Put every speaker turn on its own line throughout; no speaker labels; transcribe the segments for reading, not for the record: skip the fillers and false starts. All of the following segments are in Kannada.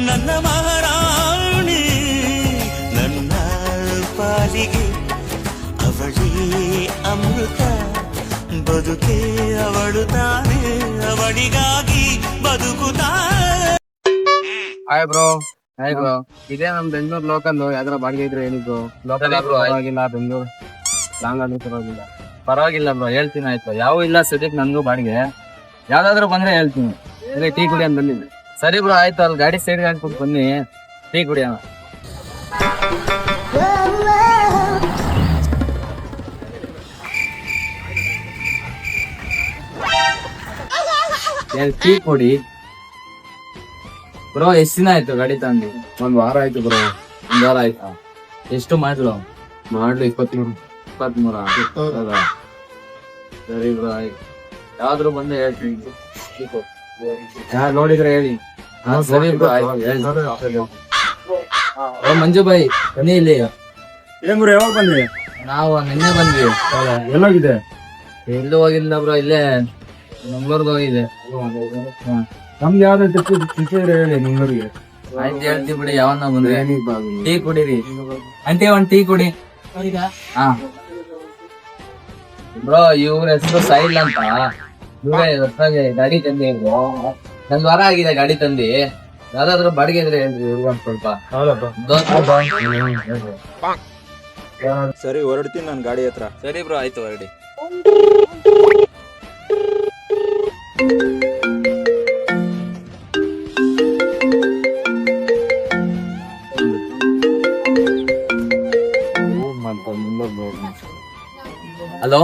ನನ್ನ ಮಹಾರಾಣಿ ನನ್ನ ಪಾಲಿಗೆ ಅವಳೇ ಅಮೃತ ಬದುಕೆ ಅವಳು ತಾನೇ ಅವಳಿಗಾಗಿ ಬದುಕುತ್ತಾರೆ.
ಹಾಯ್ ಬ್ರೋ ಇದೇ ನಮ್ ಬೆಂಗಳೂರು ಲೋಕಲ್ ಯಾವ್ದಾರ ಬಾಡಿಗೆ ಇದ್ರೆ ಹೇಳಿ ಬ್ರೋ. ಲೋಕಲ್ ಪರವಾಗಿಲ್ಲ, ಬೆಂಗಳೂರು ಲಾಂಗ್ ಆದ್ರೂ ಪರವಾಗಿಲ್ಲ ಬ್ರೋ, ಹೇಳ್ತೀನಿ ಆಯ್ತು. ಯಾವ ಇಲ್ಲ ಸದ್ಯಕ್ಕೆ ನನ್ಗೂ ಬಾಡಿಗೆ, ಯಾವ್ದಾದ್ರು ಬಂದ್ರೆ ಹೇಳ್ತೀನಿ. ಇಲ್ಲಿ ಟೀ ಕುಡಿಯೋಣ ಬಂದಿದ್ದೆ. ಸರಿ ಬ್ರೋ ಆಯ್ತು, ಅಲ್ಲಿ ಗಾಡಿ ಸೈಡ್ಗೆ ಹಾಕ್ಬಿಟ್ಟು ಬನ್ನಿ, ಟೀ ಕುಡಿಯೋಣ. ಟೀ ಕೊಡಿ ಬ್ರೋ. ಎಷ್ಟ್ ದಿನ ಆಯ್ತು ಗಾಡಿ ತಗೊಂಡು?
1 ವಾರ ಆಯ್ತು ಬ್ರೋ.
1 ವಾರ ಆಯ್ತಾ? ಎಷ್ಟು ಮಾಡ್ಲು?
23.
ಸರಿ ಬ್ರೋ ಆಯ್ತು, ಯಾವ್ದಾದ್ರು ಬಂದ್ರೆ ಹೇಳ್ತೀನಿ. ಯಾರು ನೋಡಿದ್ರೆ ಹೇಳಿ. ಸರಿ ಬ್ರೋ ಆಯ್ತು. ಮಂಜು ಬಾಯ್ ಬನ್ನಿ ಇಲ್ಲಿ.
ಏನ್ ಬ್ರೋ ಯಾವಾಗ ಬಂದ್ರಿ?
ನಾವು ನಿನ್ನೆ ಬಂದ್ವಿ.
ಎಲ್ಲೋಗಿದೆ?
ಎಲ್ಲೂ ಹೋಗಿಲ್ಲ ಬ್ರೋ, ಇಲ್ಲೇ ಮಂಗ್ಳೂರ್ಗೆ ಹೋಗಿದೆ.
ನಮ್ಗೆ ಯಾವ್ದು ತಿಂತಿದ್ರೆ ಹೇಳಿ ನಿಮ್ಮೂರಿಗೆ.
ಆಯ್ತು ಹೇಳ್ತೀವಿ ಬಿಡಿ, ಯಾವನ್ನ ಬಂದ್ರೆ. ಟೀ ಕುಡೀರಿ ಅಂತೆ, ಒಂದ್ ಟೀ ಕುಡಿ. ಹಾ ಬ್ರೋ, ಇವ್ರ ಹೆಸರು ಸೈಲ್ ಅಂತ. ಇವ್ರೆ ಹೊಸದಾಗಿ ಗಾಡಿ ತಂದಿದ್ರು. 1 ವಾರ ಆಗಿದೆ ಗಾಡಿ ತಂದಿ. ಯಾವ್ದಾದ್ರು ಬಾಡಿಗೆ ಇದ್ರೆ ಹೇಳ್ರಿ ಇವ್ರಿಗೊಂದ್ ಸ್ವಲ್ಪ.
ಸರಿ ಹೊರಡ್ತೀನಿ ನಾನು ಗಾಡಿ ಹತ್ರ.
ಸರಿ ಬ್ರೋ ಆಯ್ತು, ಹೊರಡಿ. ಹಲೋ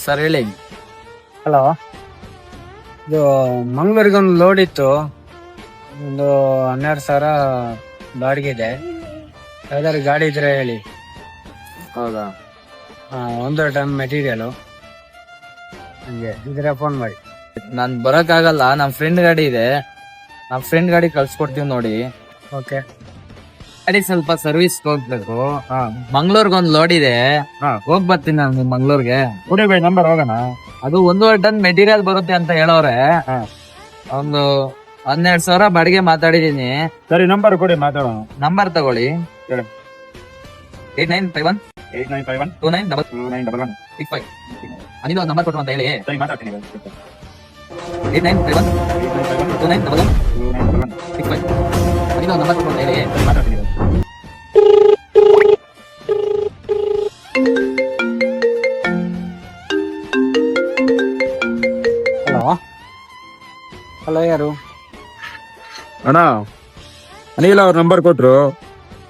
ಸರ್ ಹೇಳಿ.
ಹಲೋ, ಇದು ಮಂಗಳೂರಿಗೆ ಒಂದು ಲೋಡ್ ಇತ್ತು. ಒಂದು 12,000 ಬಾಡಿಗೆ ಇದೆ. ಯಾವ್ದಾದ್ರು ಗಾಡಿ ಇದ್ರೆ ಹೇಳಿ.
ಹೌದಾ?
1 ಟನ್ ಮೆಟೀರಿಯಲು ಹಂಗೆ ಇದ್ರೆ ಫೋನ್ ಮಾಡಿ.
ನಾನ್ ಬರಕ್ ಆಗಲ್ಲ, ನಮ್ ಫ್ರೆಂಡ್ ಗಾಡಿ ಇದೆ. ನಮ್ ಫ್ರೆಂಡ್ ಗಾಡಿ ಕಳ್ಸ್ಕೊಡ್ತೀವಿ ನೋಡಿ.
ಓಕೆ.
ಗಾಡಿ ಸ್ವಲ್ಪ ಸರ್ವಿಸ್ ಹೋಗ್ಬೇಕು. ಮಂಗ್ಳೂರ್ಗೆ ಒಂದ್ ಲೋಡ್ ಇದೆ, ಹೋಗ್ ಬರ್ತೀನಿ ನಾನು ಮಂಗ್ಳೂರ್ಗೆ.
ಕೊಡಿ ಬೈ ನಂಬರ್, ಹೋಗೋಣ.
ಅದು 1 ಟನ್ ಮೆಟೀರಿಯಲ್ ಬರುತ್ತೆ ಅಂತ ಹೇಳೋರೆ. ಒಂದು 12,000 ಬಾಡಿಗೆ ಮಾತಾಡಿದೀನಿ.
ಸರಿ ನಂಬರ್ ಕೊಡಿ, ಮಾತಾಡೋಣ.
ನಂಬರ್ ತಗೊಳ್ಳಿ.
ಹೇಳಿ.
8951
8951
2911 65. ಅನಿಲ್ ಒಂದು ನಂಬರ್ ಕೊಟ್ಟು ಅಂತ ಹೇಳಿ.
ಸರಿ ಮಾತಾಡ್ತೀನಿ.
8951 2911 65. ಅನಿಲ್ ಒಂದು ನಂಬರ್ ಕೊಟ್ಟು ಅಂತ ಹೇಳಿ.
ಮಾತಾಡ್ತೀನಿ.
ಹಲೋ ಹಲೋ, ಯಾರು?
ಅಣ್ಣ, ಅನಿಲ್ ಅವ್ರ ನಂಬರ್ ಕೊಟ್ರು.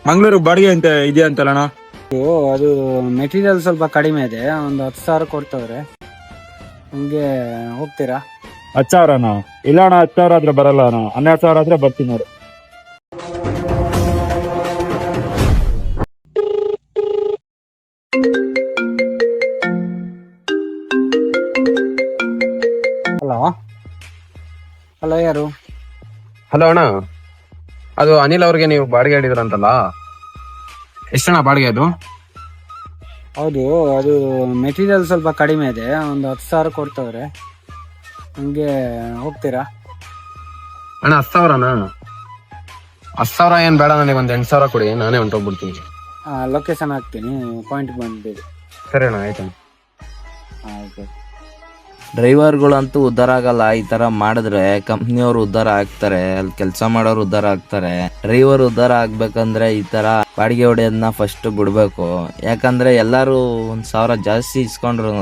ಮಂಗ್ಳೂರಿಗೆ ಬಾಡಿಗೆ ಅಂತ ಇದೆಯಾ ಅಂತಲ್ಲ ಅಣ್ಣ?
ಅದು ಮೆಟೀರಿಯಲ್ ಸ್ವಲ್ಪ ಕಡಿಮೆ ಇದೆ, ಒಂದು 10,000 ಕೊಡ್ತವ್ರೆ. ಹಂಗೆ ಹೋಗ್ತೀರಾ?
10,000ನಾ? ಇಲ್ಲ ಅಣ್ಣ, 10,000 ಆದ್ರೆ ಬರಲ್ಲ ಅಣ್ಣ. 12,000 ಆದ್ರೆ ಬರ್ತೀನಿ ನೋಡಿ.
ಹಲೋ ಹಲೋ, ಯಾರು?
ಹಲೋ ಅಣ್ಣ, ಅದು ಅನಿಲ್ ಅವ್ರಿಗೆ ನೀವು ಬಾಡಿಗೆ ಹೇಳಿದ್ರಂತಲ್ಲ, ಎಷ್ಟಣ್ಣ ಬಾಡಿಗೆ ಅದು?
ಹೌದು, ಅದು ಮೆಟೀರಿಯಲ್ ಸ್ವಲ್ಪ ಕಡಿಮೆ ಇದೆ, ಒಂದು 10,000 ಕೊಡ್ತವ್ರೆ. ಹಂಗೆ ಹೋಗ್ತೀರಾ?
ಅಣ್ಣ 10,000ನಾ? 10,000 ಏನ್ ಬೇಡ, ನನಗೆ ಒಂದು 8,000 ಕೊಡಿ, ನಾನೇ ಹೊಂಟೋಗ್ಬಿಡ್ತೀನಿ.
ಲೊಕೇಶನ್ ಹಾಕ್ತೀನಿ, ಪಾಯಿಂಟ್ ಬಂದ್ಬಿಡಿ.
ಸರಿ ಅಣ್ಣ, ಆಯ್ತು.
ಆಯ್ತು.
ಡ್ರೈವರ್ಗಳಂತೂ ಉದ್ಧಾರ ಆಗಲ್ಲ. ಈ ತರ ಮಾಡಿದ್ರೆ ಕಂಪ್ನಿಯವರು ಉದ್ಧಾರ ಆಗ್ತಾರೆ, ಅಲ್ಲಿ ಕೆಲಸ ಮಾಡೋರು ಉದ್ಧಾರ ಆಗ್ತಾರೆ. ಡ್ರೈವರ್ ಉದ್ಧಾರ ಆಗ್ಬೇಕಂದ್ರೆ ಈ ತರ ಬಾಡಿಗೆ ಹೊಡೆಯೋದನ್ನ ಫಸ್ಟ್ ಬಿಡ್ಬೇಕು. ಯಾಕಂದ್ರೆ ಎಲ್ಲಾರು 1,000 ಜಾಸ್ತಿ ಇಸ್ಕೊಂಡ್ರು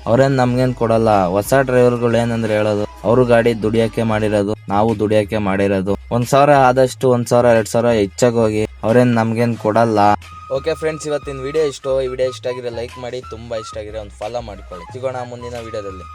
ಅವ್ರೇನ್ ನಮ್ಗೇನ್ ಕೊಡಲ್ಲ. ಹೊಸ ಡ್ರೈವರ್ಗಳು ಏನಂದ್ರೆ ಹೇಳೋದು, ಅವರು ಗಾಡಿ ದುಡಿಯಕ್ಕೆ ಮಾಡಿರೋದು, ನಾವು ದುಡಿಯಕ್ಕೆ ಮಾಡಿರೋದು. 1,000 ಆದಷ್ಟು 1,000 2,000 ಹೆಚ್ಚಾಗಿ ಹೋಗಿ ಅವ್ರೇನ್ ನಮ್ಗೇನ್ ಕೊಡಲ್ಲ. ಓಕೆ ಫ್ರೆಂಡ್ಸ್, ಇವತ್ತಿನ ವಿಡಿಯೋ ಈ ವಿಡಿಯೋ ಇಷ್ಟ ಆಗಿರೋ ಲೈಕ್ ಮಾಡಿ, ತುಂಬಾ ಇಷ್ಟ ಆಗಿರೋ ಒಂದು ಫಾಲೋ ಮಾಡ್ಕೊಳ್ಳಿ. ಸಿಗೋಣ ಮುಂದಿನ ವಿಡಿಯೋದಲ್ಲಿ.